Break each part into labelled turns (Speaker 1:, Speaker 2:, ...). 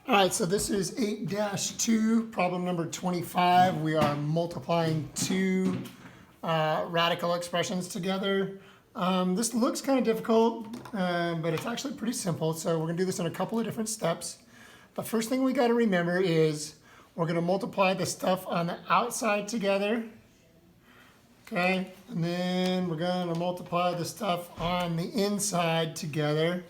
Speaker 1: All right, so this is 8-2, problem number 25. We are multiplying two radical expressions together. This looks kind of difficult, but it's actually pretty simple. So we're going to do this in a couple of different steps. The first thing we got to remember is we're going to multiply the stuff on the outside together. Okay, and then we're going to multiply the stuff on the inside together.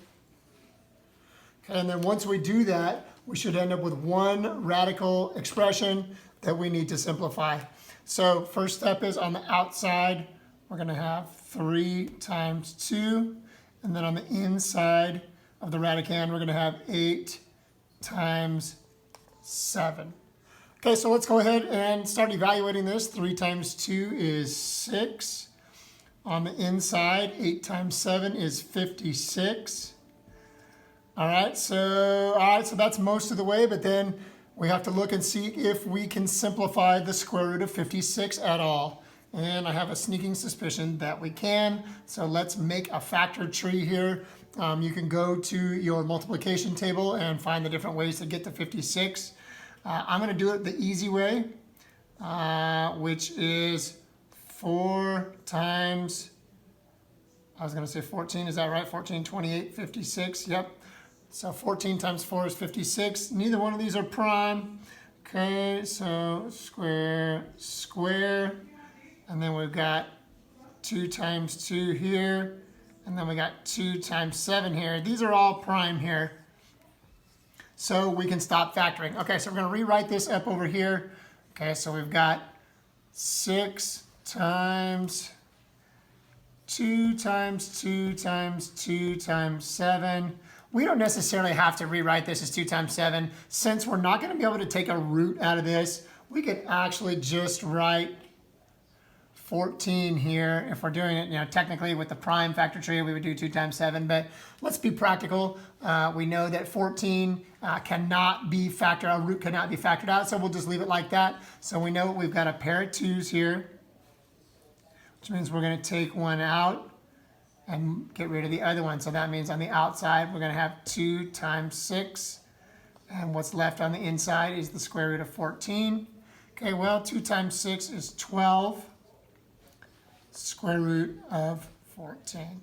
Speaker 1: Okay, and then once we do that, we should end up with one radical expression that we need to simplify. So first step is on the outside, we're going to have 3 times 2. And then on the inside of the radicand, we're going to have 8 times 7. Okay, so let's go ahead and start evaluating this. 3 times 2 is 6. On the inside, 8 times 7 is 56. All right, so that's most of the way, but then we have to look and see if we can simplify the square root of 56 at all. And I have a sneaking suspicion that we can. So let's make a factor tree here. You can go to your multiplication table and find the different ways to get to 56. I'm going to do it the easy way, which is 4 times, I was going to say 14, is that right? 14, 28, 56, yep. So 14 times 4 is 56. Neither one of these are prime. Okay, so square, square. And then we've got 2 times 2 here. And then we got 2 times 7 here. These are all prime here. So we can stop factoring. Okay, so we're going to rewrite this up over here. Okay, so we've got 6 times 2 times 2 times 2 times 7. We don't necessarily have to rewrite this as 2 times 7. Since we're not going to be able to take a root out of this, we could actually just write 14 here. If we're doing it, technically with the prime factor tree, we would do 2 times 7. But let's be practical. We know that 14 cannot be factored, a root cannot be factored out, so we'll just leave it like that. So we know we've got a pair of 2's here, which means we're going to take one out and get rid of the other one. So that means on the outside, we're going to have 2 times 6. And what's left on the inside is the square root of 14. Okay, well, 2 times 6 is 12. Square root of 14.